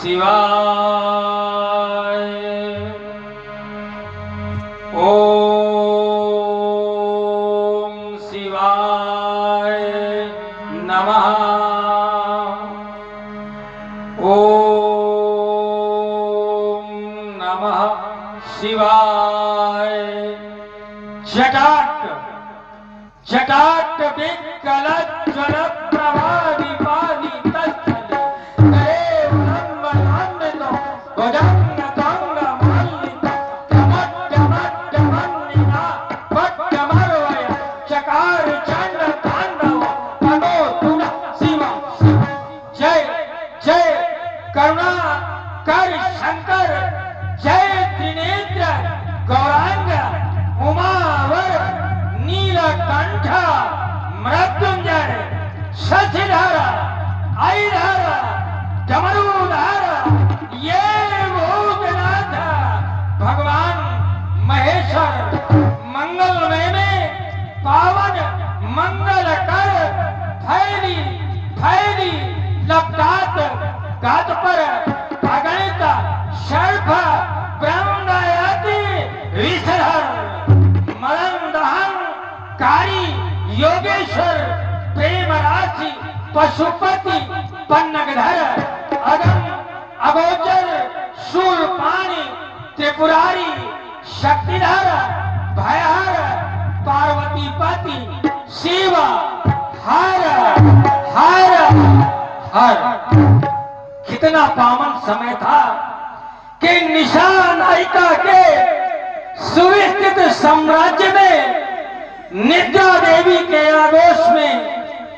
शिवाय। ओम शिवाय नमः। ओम नमः शिवाय। जटाट जटाट विकलज्वल प्रभाविपादि तत्फले करेवलम्बनान्वितो भुजङ्गतङ्गमल्लितो डमड्डमड्डमन्निना पट्टमर्वय चकार चण्ड ताण्डव तनो तुनः शिवं शिव। जय जय करुणा कर शंकर, जय त्रिनेत्र गौरांग उमावर नीलकंठ मृत्युंजय शशिधर ऐधर डमरूधर। ये भूतनाथ भगवान महेश्वर मंगलमय में पावन मंगल कर फैली फैली लपटात गात पर अगणित सर्प ब्रह्मदयाति विषधर मदन कारी योगेश्वर प्रेम राशि पशुपति पन्नगधर अगम अगोचर शूरपाणि त्रिपुरारी शक्तिधर भयहर पार्वतीपति शिव हर हर हर। कितना पावन समय था कि निशानायिका के सुविस्तृत साम्राज्य में निद्रा देवी के आगोश में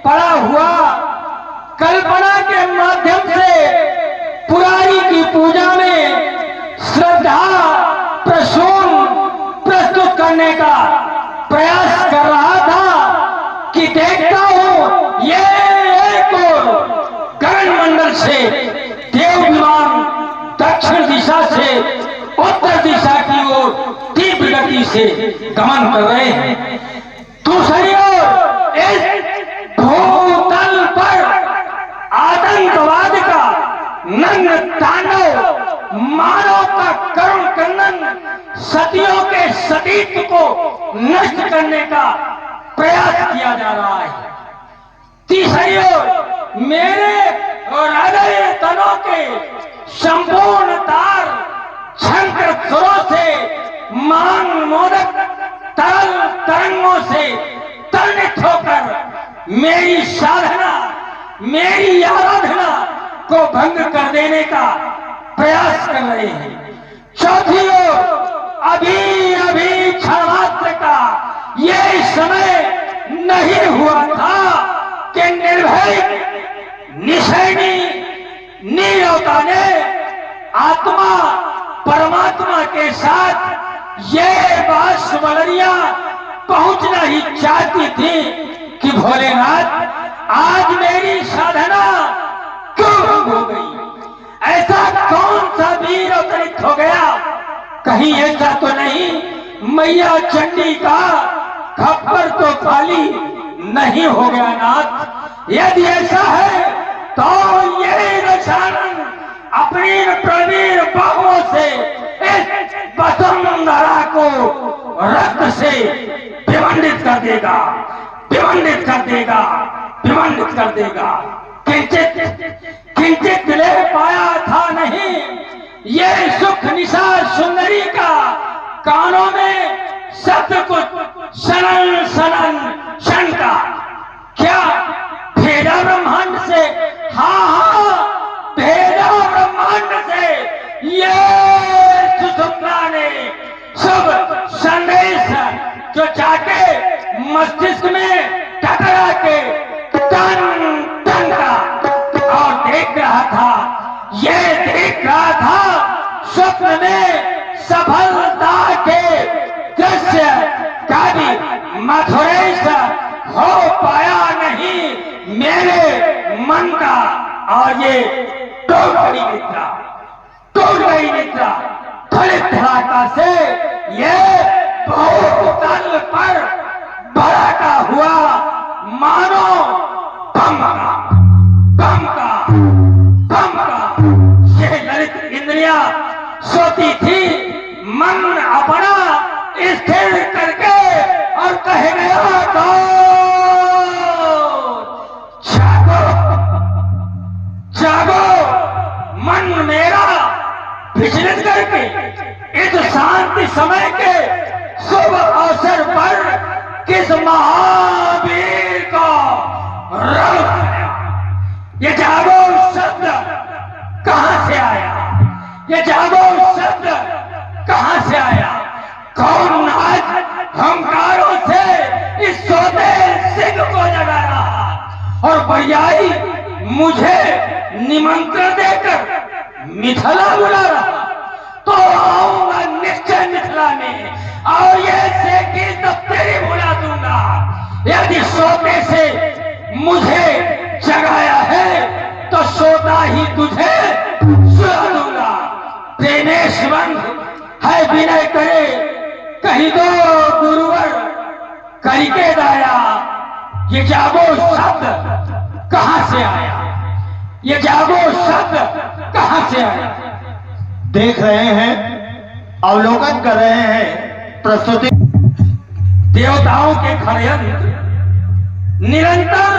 पड़ा हुआ कल्पना के माध्यम से पुरारी की पूजा में श्रद्धा प्रसून प्रस्तुत करने का प्रयास कर रहा था कि देखता हूं ये एक गगन मंडल से देव विमान दक्षिण दिशा से उत्तर दिशा की ओर तीव्र गति से गमन कर रहे हैं। दूसरी ओर इस भूतल पर आतंकवाद का नग्न तांडव, मानव का करुण कंदन, सतियों के सतीत्व को नष्ट करने का प्रयास किया जा रहा है। तीसरी ओर मेरे और हृदय तनों के संपूर्ण तार शंकर सुरों से मांग मोदक तरल तरंगों से तरणित होकर मेरी साधना मेरी आराधना को भंग कर देने का प्रयास कर रहे हैं। चौथी ओर अभी अभी क्षण मात्र का ये समय नहीं हुआ था कि निर्भय निशैनी नीरवता ने आत्मा परमात्मा के साथ ये बांसुरियां पहुंचना ही चाहती थी कि भोलेनाथ आज मेरी साधना क्यों भंग हो गई? ऐसा कौन सा वीर अवतरित हो गया? कहीं ऐसा तो नहीं मैया चंडी का खप्पर तो खाली नहीं हो गया नाथ? यदि ऐसा है तो ये दशानन अपनी प्रवीण बाहों से इस वसुंधरा को रक्त से विमंडित कर देगा, विमंडित कर देगा, विमंडित कर देगा। किंचित किंचित ले पाया था नहीं ये सुख निशा सुंदरी का, कानों में शब्द कुछ सनन सनन शंका। क्या भेदा ब्रह्मांड से? हाँ हाँ भेदा ब्रह्मांड से ये सुषुम्ना ने शुभ संदेश जो जाके मस्तिष्क में टकरा के टन टन का और देख रहा था, ये देख रहा था स्वप्न में सफलता के दृश्य का भी मधुरेश हो पाया नहीं मेरे मन का। और ये टूट गई निद्रा, टूट गई निद्रा। फलित धराका से ये भूतल पर भड़का हुआ मानो बम का, बम का, बम का ये रजनिया सोती थी मन अपना स्थिर करके और कह गया जागो जागो मन मेरा विचलित करके इस शांति समय के शुभ अवसर पर किस महावीर को रंग आया। ये जागो शब्द कहां से आया? ये जागो शब्द कहां से आया? कौन आज हमकारों से इस सोते सिंह को जगा रहा और पर्यायी मुझे निमंत्रण देकर मिथिला बुला रहा? तो आऊंगा निश्चय मिथिला में और ये से की दफ्तरी बुला दूंगा। यदि सोते से मुझे जगाया है तो सोता ही तुझे सुला दूंगा। प्रेमेश बंध है विनय करे कही दो गुरुवर करके दाया। ये जागो शब्द कहां से आया? ये जागो शब्द कहां से आया? देख रहे हैं, अवलोकन कर रहे हैं प्रस्तुति। देवताओं के षड्यंत्र निरंतर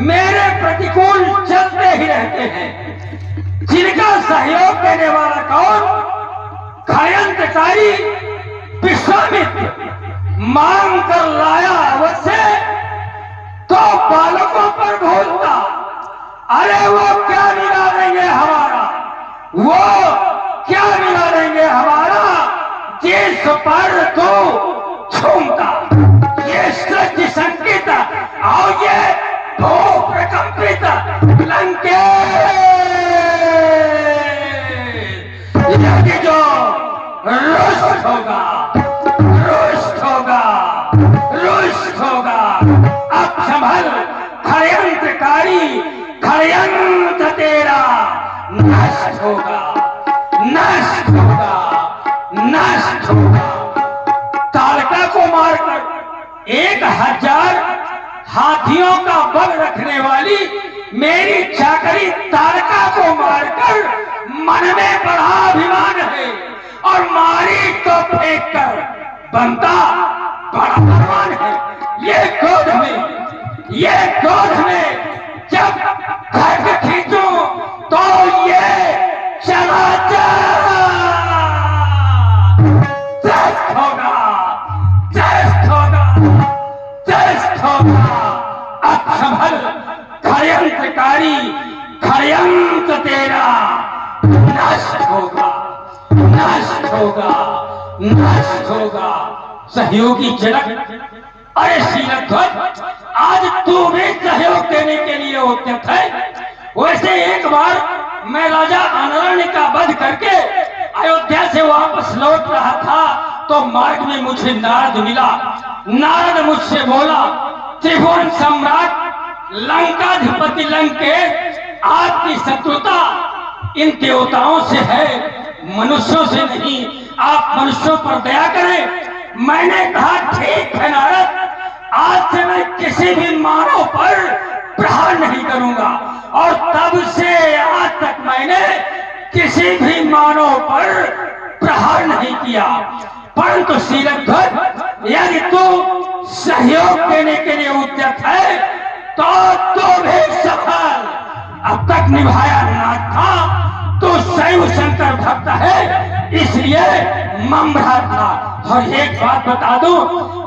मेरे प्रतिकूल चलते ही रहते हैं। जिनका सहयोग देने वाला कौन? षड्यंत्रकारी विश्वामित्र मांग कर लाया अवश्य तो बालकों पर घोलता। अरे वो क्या बिगाड़ेंगे हमारा? वो क्या बिगाड़ेंगे हमारा जिस पर तो छूमता? ये सृष्टि संकेत और ये भू प्रकंपित लंकेश यदि जो रुष्ट होगा रुष्ट होगा रुष्ट होगा। अब संभल षड्यंत्रकारी षड्यंत्र तेरा नष्ट होगा नष्ट होगा नष्ट होगा। ताड़का को मारकर 1000 हाथियों का बल रखने वाली मेरी चाकरी ताड़का को मारकर मन में बड़ा अभिमान है और मारी तो फेंक कर बनता बड़ा अभिमान है। ये क्रोध में जब खड्ग खींचूं तो ये चला अब संभल षड्यंत्रकारी षड्यंत्र तेरा नष्ट होगा नष्ट होगा नष्ट होगा। सहयोगी जनक, अरे शीलध्वज आज तू भी सहयोग देने के लिए उद्यत है। वैसे एक बार मैं राजा अनरण्य का वध करके अयोध्या से वापस लौट रहा था तो मार्ग में मुझे नारद मिला। नारद मुझसे बोला, त्रिभुवन सम्राट लंकाधिपति लंकेश, आपकी शत्रुता इन देवताओं से है, मनुष्यों से नहीं। आप मनुष्यों पर दया करें। मैंने कहा ठीक है नारद, आज से मैं किसी भी मानव पर प्रहार नहीं करूंगा। और तब से आज तक मैंने किसी भी मानव पर प्रहार नहीं किया। परंतु शीलध्वज, यदि तू सहयोग देने के लिए उद्यत है तो भी सफल। अब तक निभाया ना था, तो शैव शंकर भक्त है इसलिए ममरा था। और एक बात बता दूं,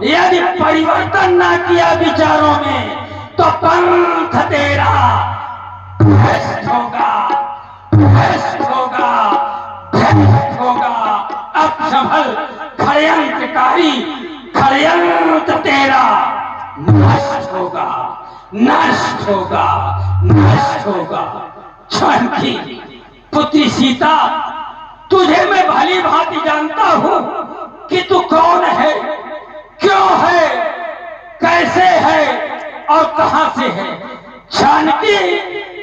यदि परिवर्तन ना किया विचारों में तो पंथ तेरा भ्रष्ट होगा भ्रष्ट होगा भ्रष्ट होगा। अब संभल षड्यंत्रकारी षड्यंत्र तेरा नष्ट होगा नष्ट होगा नष्ट होगा। जानकी पुत्री सीता, तुझे मैं भली भांति जानता हूं कि तू कौन है, क्यों है, कैसे है और कहां से है। जानकी,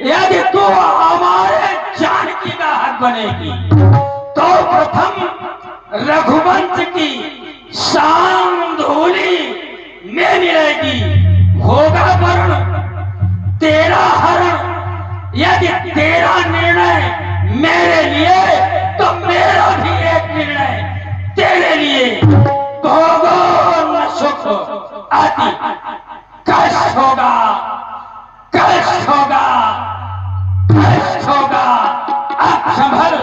यदि तू हमारे जानकी का हक बनेगी तो प्रथम रघुवंश की शान धूली में मिलेगी। होगा वर्ण तेरा हरण, यदि तेरा निर्णय मेरे लिए मेरा भी एक निर्णय तेरे लिए भोगों न सुख आदि कष्ट होगा, कष्ट होगा, कष्ट होगा। अब संभल,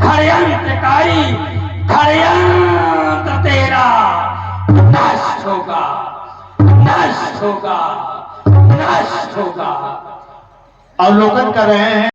षड्यंत्रकारी षड्यंत्र तेरा नष्ट होगा, नष्ट होगा, नष्ट होगा। अवलोकन कर रहे हैं।